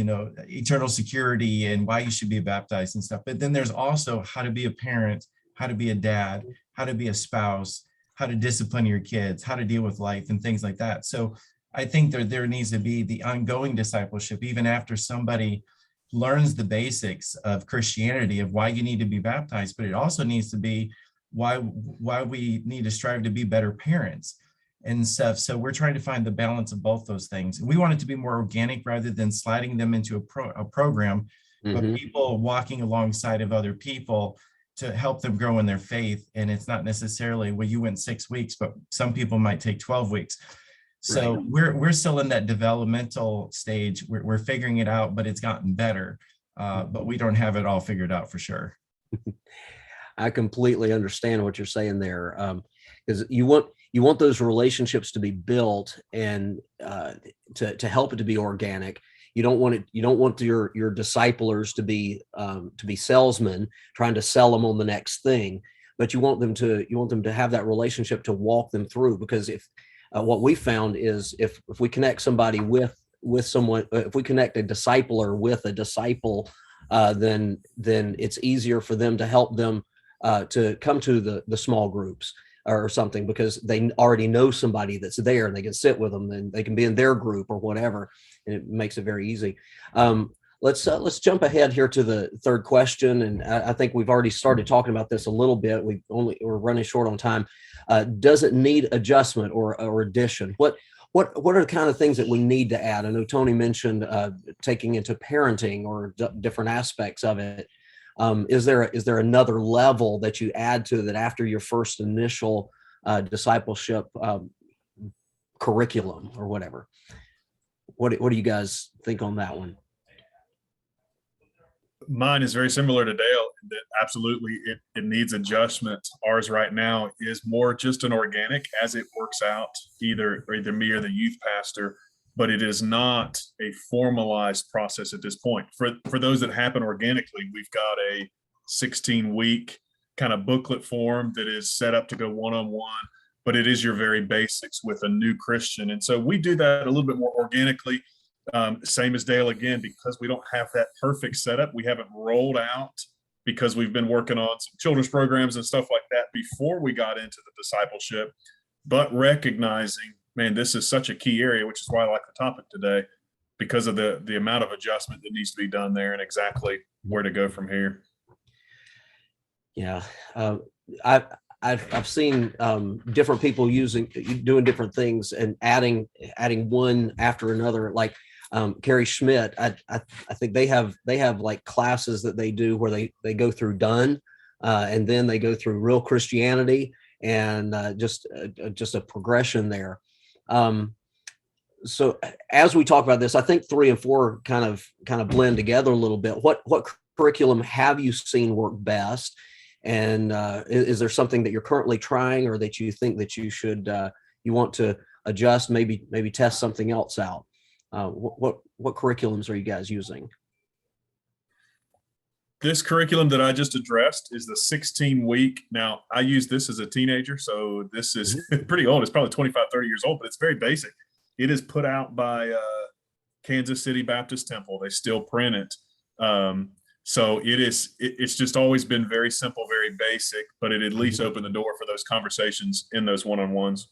eternal security and why you should be baptized and stuff. But then there's also how to be a parent, how to be a dad, how to be a spouse, how to discipline your kids, how to deal with life and things like that. So I think there needs to be the ongoing discipleship, even after somebody learns the basics of Christianity, of why you need to be baptized, but it also needs to be why we need to strive to be better parents and stuff. So we're trying to find the balance of both those things. We want it to be more organic rather than sliding them into a program, but people walking alongside of other people to help them grow in their faith. And it's not necessarily, well, you went 6 weeks, but some people might take 12 weeks. So we're still in that developmental stage. We're figuring it out, but it's gotten better. But we don't have it all figured out for sure. I completely understand what you're saying there, because you want those relationships to be built and to help it to be organic. You don't want your disciplers to be salesmen trying to sell them on the next thing, but you want them to have that relationship to walk them through. Because if what we found is if we connect somebody with someone, if we connect a discipler with a disciple, then it's easier for them to help them to come to the small groups or something, because they already know somebody that's there and they can sit with them and they can be in their group or whatever, and it makes it very easy. Let's jump ahead here to the third question, and I think we've already started talking about this a little bit. We're running short on time. Does it need adjustment or addition? What are the kind of things that we need to add? I know Tony mentioned taking into parenting or different aspects of it. Is there another level that you add to that after your first initial discipleship curriculum or whatever? What do you guys think on that one? Mine is very similar to Dale, that absolutely it needs adjustment. Ours right now is more just an organic as it works out, either me or the youth pastor, but it is not a formalized process at this point. For those that happen organically, we've got a 16-week kind of booklet form that is set up to go one-on-one, but it is your very basics with a new Christian. And so we do that a little bit more organically. Same as Dale again, because we don't have that perfect setup. We haven't rolled out, because we've been working on some children's programs and stuff like that before we got into the discipleship, but recognizing, man, this is such a key area, which is why I like the topic today, because of the amount of adjustment that needs to be done there and exactly where to go from here. Yeah. I've seen different people doing different things and adding one after another. Like Carrie Schmidt, I think they have like classes that they do where they go through done, and then they go through real Christianity, and just a progression there. So as we talk about this, I think 3 and 4 kind of blend together a little bit. What curriculum have you seen work best? And is there something that you're currently trying, or that you think that you want to adjust, maybe test something else out? What curriculums are you guys using? This curriculum that I just addressed is the 16-week. Now, I used this as a teenager, so this is pretty old. It's probably 25, 30 years old, but it's very basic. It is put out by Kansas City Baptist Temple. They still print it. So it's just always been very simple, very basic, but it at least opened the door for those conversations in those one-on-ones.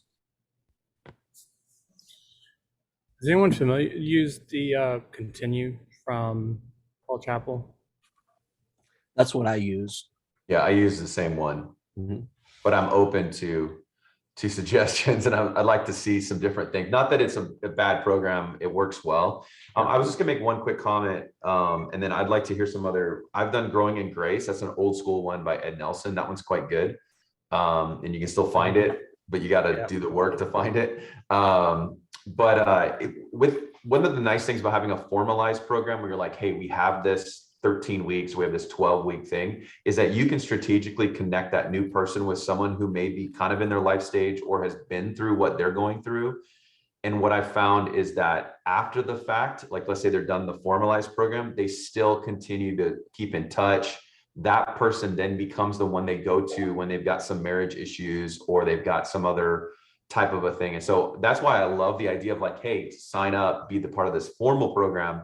Is anyone familiar use the Continue from Paul Chappell? That's what I use. Yeah, I use the same one, but I'm open to suggestions, and I'd like to see some different things. Not that it's a bad program; it works well. I was just gonna make one quick comment, and then I'd like to hear some other. I've done Growing in Grace. That's an old school one by Ed Nelson. That one's quite good, and you can still find it, but you got to do the work to find it. With one of the nice things about having a formalized program where you're like, hey, we have this 13 weeks, we have this 12-week thing, is that you can strategically connect that new person with someone who may be kind of in their life stage or has been through what they're going through. And what I found is that after the fact, like let's say they're done the formalized program, they still continue to keep in touch. That person then becomes the one they go to when they've got some marriage issues or they've got some other type of a thing. And so that's why I love the idea of like, hey, sign up, be the part of this formal program.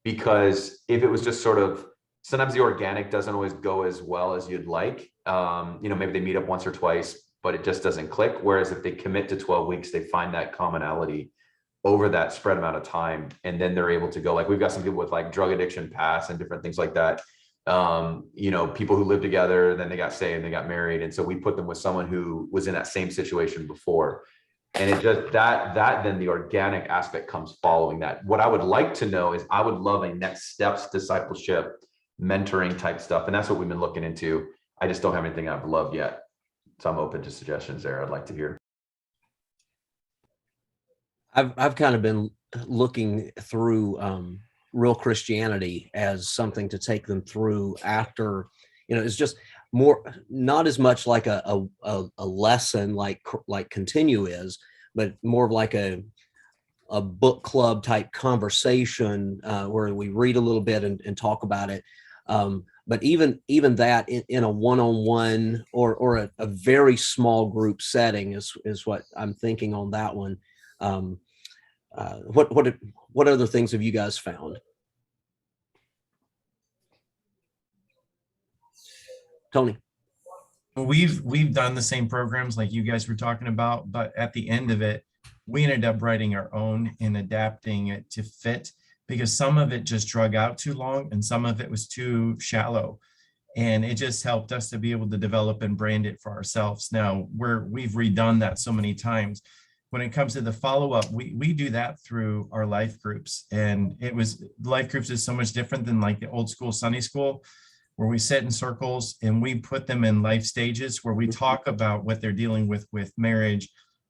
Because if it was just sort of, sometimes the organic doesn't always go as well as you'd like. Maybe they meet up once or twice, but it just doesn't click. Whereas if they commit to 12 weeks, they find that commonality over that spread amount of time. And then they're able to go, like we've got some people with like drug addiction past and different things like that. People who live together, then they got saved and they got married. And so we put them with someone who was in that same situation before. And it just that then the organic aspect comes following that. What I would like to know is I would love a next steps discipleship, mentoring type stuff. And that's what we've been looking into. I just don't have anything I've loved yet. So I'm open to suggestions there. I'd like to hear. I've kind of been looking through Real Christianity as something to take them through after, it's just more, not as much like a lesson like Continue is, but more of like a book club type conversation where we read a little bit and talk about it. But even that in a one-on-one or a very small group setting is what I'm thinking on that one. What other things have you guys found? Tony. We've done the same programs like you guys were talking about, but at the end of it, we ended up writing our own and adapting it to fit, because some of it just drug out too long and some of it was too shallow. And it just helped us to be able to develop and brand it for ourselves. Now we've redone that so many times. When it comes to the follow-up, we do that through our life groups. And life groups is so much different than like the old school Sunday school, where we sit in circles and we put them in life stages where we talk about what they're dealing with marriage,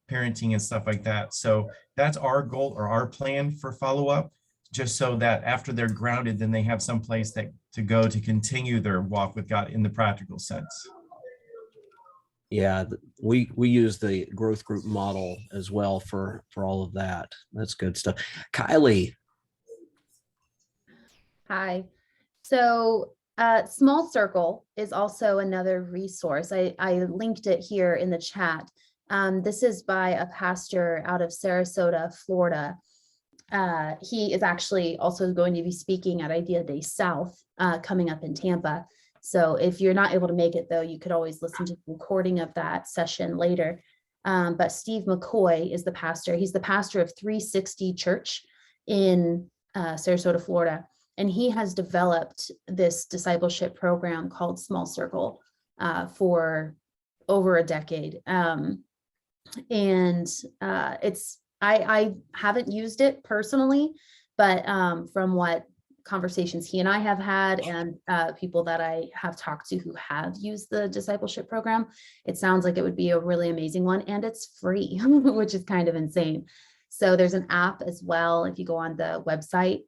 parenting and stuff like that. So that's our goal or our plan for follow-up, just so that after they're grounded, then they have some place to go to continue their walk with God in the practical sense. Yeah, we use the growth group model as well for all of that. That's good stuff. Kylie. Hi. So Small Circle is also another resource. I linked it here in the chat. This is by a pastor out of Sarasota, Florida. He is actually also going to be speaking at Idea Day South coming up in Tampa. So if you're not able to make it, though, you could always listen to the recording of that session later. But Steve McCoy is the pastor. He's the pastor of 360 Church in Sarasota, Florida. And he has developed this discipleship program called Small Circle for over a decade. I haven't used it personally, but from what conversations he and I have had and people that I have talked to who have used the discipleship program, it sounds like it would be a really amazing one, and it's free, which is kind of insane. So there's an app as well. If you go on the website,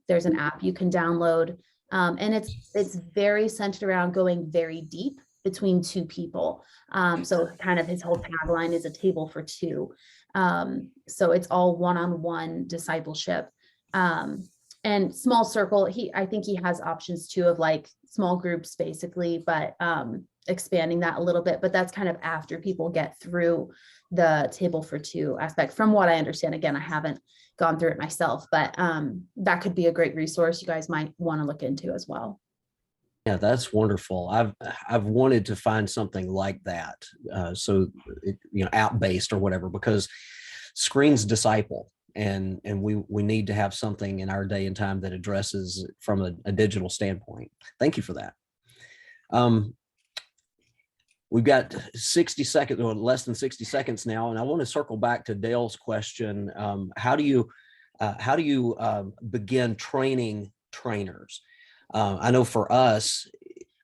there's an app you can download, and it's very centered around going very deep between two people. So kind of his whole tagline is a table for two. So it's all one-on-one discipleship. And Small Circle, I think he has options too of like small groups basically, but expanding that a little bit, but that's kind of after people get through the table for two aspect, from what I understand. Again, I haven't gone through it myself, but that could be a great resource you guys might want to look into as well. Yeah, that's wonderful. I've wanted to find something like that, app-based or whatever, because screens disciple. and we need to have something in our day and time that addresses it from a digital standpoint. Thank you for that. We've got 60 seconds or less than 60 seconds now, and I want to circle back to Dale's question. How do you begin training trainers? I know for us,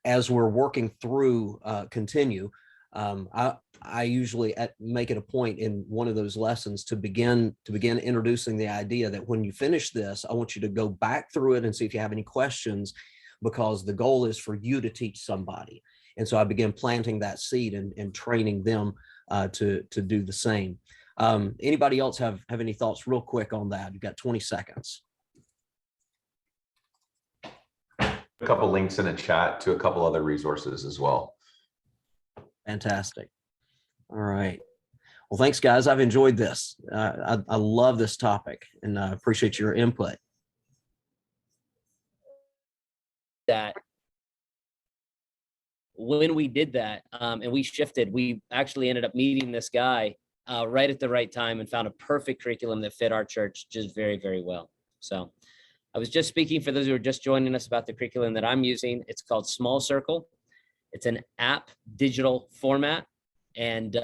as we're working through Continue, I usually make it a point in one of those lessons to begin introducing the idea that when you finish this, I want you to go back through it and see if you have any questions, because the goal is for you to teach somebody. And so I began planting that seed and training them to do the same. Anybody else have any thoughts real quick on that? You've got 20 seconds. A couple links in the chat to a couple other resources as well. Fantastic. All right. Well, thanks, guys. I've enjoyed this. I love this topic, and I appreciate your input. That when we did that and we shifted, we actually ended up meeting this guy right at the right time and found a perfect curriculum that fit our church just very, very well. So I was just speaking for those who are just joining us about the curriculum that I'm using. It's called Small Circle. It's an app digital format, and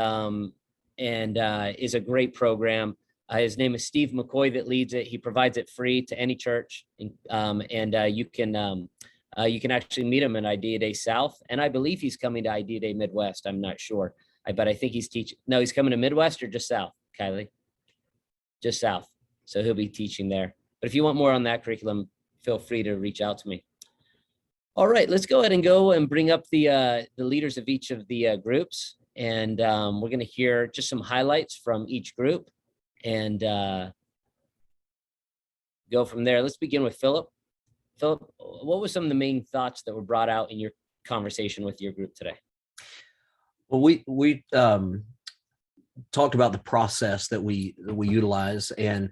is a great program. His name is Steve McCoy that leads it. He provides it free to any church, and you can actually meet him at Idea Day South, and I believe he's coming to Idea Day Midwest. I'm not sure, but I think he's teaching. No, he's coming to Midwest or just South, Kylie? Just South. So he'll be teaching there. But if you want more on that curriculum, feel free to reach out to me. All right, let's go ahead and bring up the leaders of each of the groups, and we're going to hear just some highlights from each group and go from there. Let's begin with Philip. Philip, what were some of the main thoughts that were brought out in your conversation with your group today? Well, we talked about the process that we utilize, and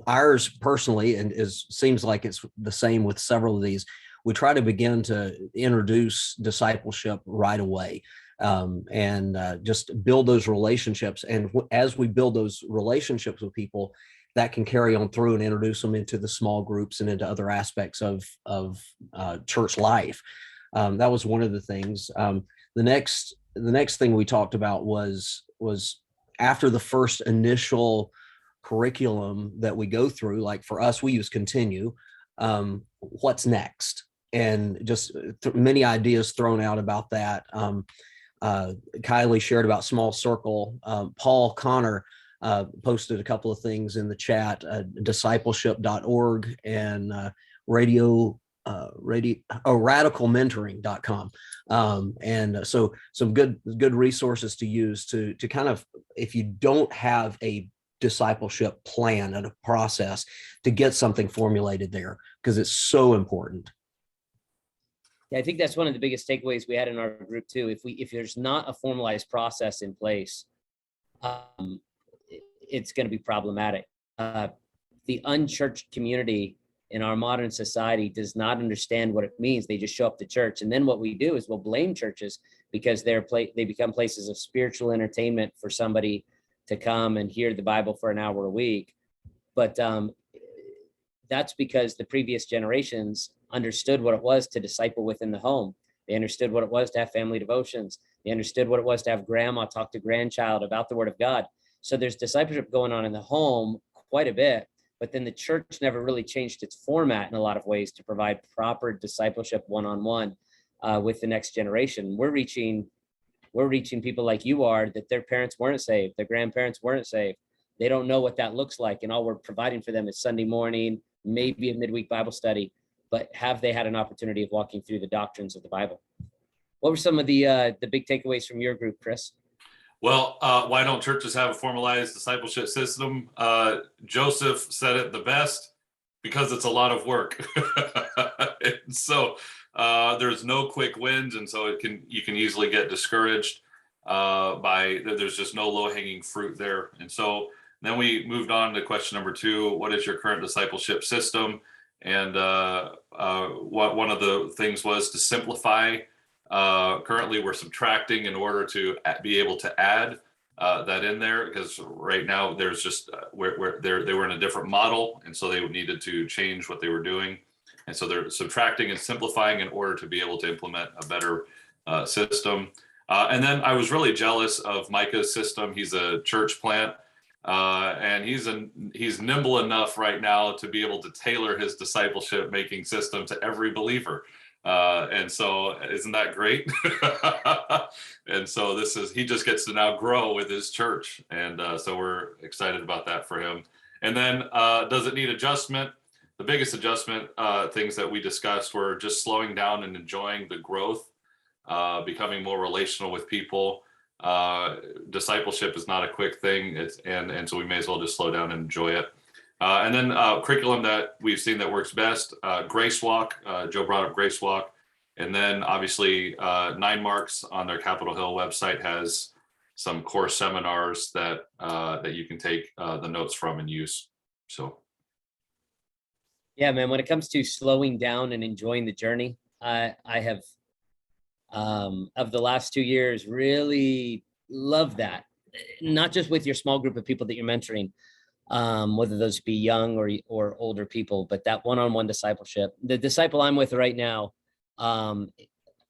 ours personally, and seems like it's the same with several of these. We try to begin to introduce discipleship right away, and just build those relationships. And as we build those relationships with people, that can carry on through and introduce them into the small groups and into other aspects of church life. That was one of the things. The next thing we talked about was after the first initial curriculum that we go through, like for us, we use Continue. What's next? And just many ideas thrown out about that. Kylie shared about Small Circle. Paul Connor posted a couple of things in the chat, discipleship.org and radicalmentoring.com. And so some good resources to use to kind of, if you don't have a discipleship plan and a process, to get something formulated there, because it's so important. Yeah, I think that's one of the biggest takeaways we had in our group too. If there's not a formalized process in place, it's going to be problematic. The unchurched community in our modern society does not understand what it means. They just show up to church, and then what we do is we'll blame churches because they become places of spiritual entertainment for somebody to come and hear the Bible for an hour a week. But that's because the previous generations understood what it was to disciple within the home. They understood what it was to have family devotions. They understood what it was to have grandma talk to grandchild about the Word of God. So there's discipleship going on in the home quite a bit, but then the church never really changed its format in a lot of ways to provide proper discipleship one-on-one with the next generation. We're reaching people like you are, that their parents weren't saved, their grandparents weren't saved. They don't know what that looks like, and all we're providing for them is Sunday morning, maybe a midweek Bible study, but have they had an opportunity of walking through the doctrines of the Bible? What were some of the big takeaways from your group, Chris? Well, why don't churches have a formalized discipleship system? Joseph said it the best, because it's a lot of work. And so there's no quick wins, and so you can easily get discouraged there's just no low-hanging fruit there. And so then we moved on to question number 2: what is your current discipleship system? And one of the things was to simplify. Currently, we're subtracting in order to be able to add. that in there, because right now there's just where they were in a different model, and so they needed to change what they were doing, and so they're subtracting and simplifying in order to be able to implement a better system. And then I was really jealous of Micah's system. He's a church plant, and he's nimble enough right now to be able to tailor his discipleship making system to every believer. And so isn't that great? And so he just gets to now grow with his church. And so we're excited about that for him. And then does it need adjustment? The biggest adjustment things that we discussed were just slowing down and enjoying the growth, becoming more relational with people. Discipleship is not a quick thing. And so we may as well just slow down and enjoy it. And then curriculum that we've seen that works best, Grace Walk. Joe brought up Grace Walk. And then obviously 9 Marks on their Capitol Hill website has some core seminars that you can take the notes from and use. So. Yeah, man, when it comes to slowing down and enjoying the journey, I have, of the last 2 years, really loved that. Not just with your small group of people that you're mentoring, whether those be young or older people, but that one-on-one discipleship. The disciple I'm with right now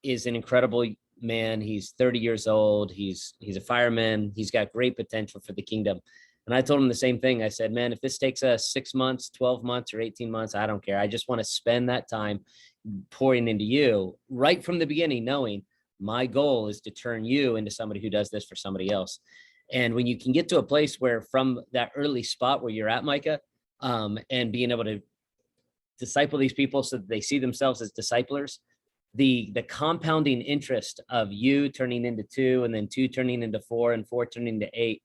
is an incredible man. He's 30 years old. He's a fireman. He's got great potential for the kingdom. And I told him the same thing. I said, man, if this takes us 6 months, 12 months, or 18 months, I don't care. I just want to spend that time pouring into you right from the beginning, knowing my goal is to turn you into somebody who does this for somebody else. And when you can get to a place where from that early spot where you're at, Micah, and being able to disciple these people so that they see themselves as disciplers, the compounding interest of you turning into 2, and then 2 turning into 4, and 4 turning into 8,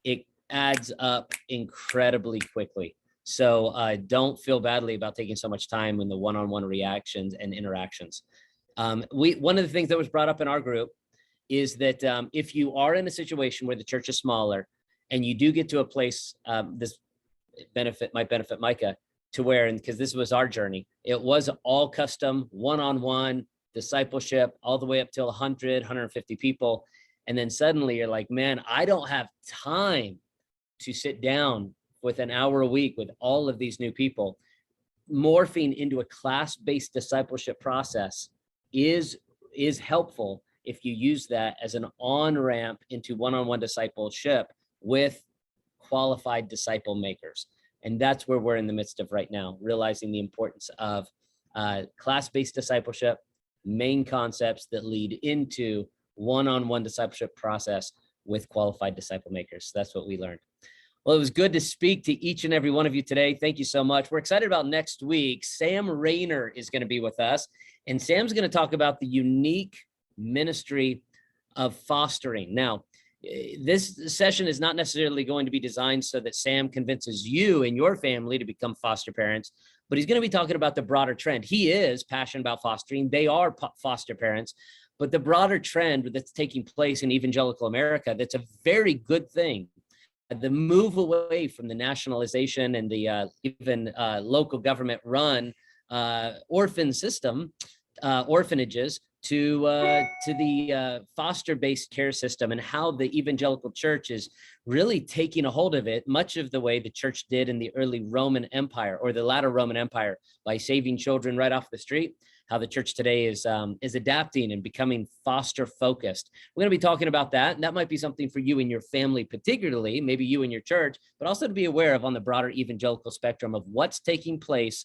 it adds up incredibly quickly. So don't feel badly about taking so much time in the one-on-one reactions and interactions. One of the things that was brought up in our group is that if you are in a situation where the church is smaller and you do get to a place, this might benefit Micah, to where, and because this was our journey, it was all custom, one-on-one discipleship, all the way up till 100, 150 people. And then suddenly you're like, man, I don't have time to sit down with an hour a week with all of these new people. Morphing into a class-based discipleship process is helpful if you use that as an on-ramp into one-on-one discipleship with qualified disciple makers. And that's where we're in the midst of right now, realizing the importance of class-based discipleship, main concepts that lead into one-on-one discipleship process with qualified disciple makers. That's what we learned. Well, it was good to speak to each and every one of you today. Thank you so much. We're excited about next week. Sam Rayner is going to be with us, and Sam's going to talk about the unique ministry of fostering. Now, this session is not necessarily going to be designed so that Sam convinces you and your family to become foster parents, but he's going to be talking about the broader trend. He is passionate about fostering. They are foster parents, but the broader trend that's taking place in evangelical America, that's a very good thing. The move away from the nationalization and the even local government run orphan system, orphanages, to the foster-based care system, and how the evangelical church is really taking a hold of it, much of the way the church did in the early Roman Empire or the latter Roman Empire, by saving children right off the street. How the church today is adapting and becoming foster focused. We're going to be talking about that, and that might be something for you and your family, particularly, maybe you and your church, but also to be aware of on the broader evangelical spectrum of what's taking place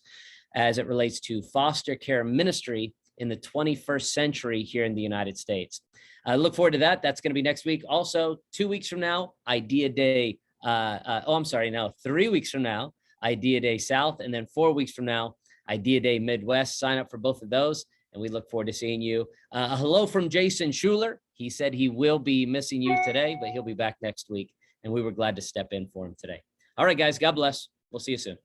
as it relates to foster care ministry in the 21st century here in the United States. I look forward to that. That's going to be next week. Also, 2 weeks from now, Idea Day. 3 weeks from now, Idea Day South, and then 4 weeks from now, Idea Day Midwest. Sign up for both of those, and we look forward to seeing you. A hello from Jason Schuler. He said he will be missing you today, but he'll be back next week, and we were glad to step in for him today. All right, guys, God bless. We'll see you soon.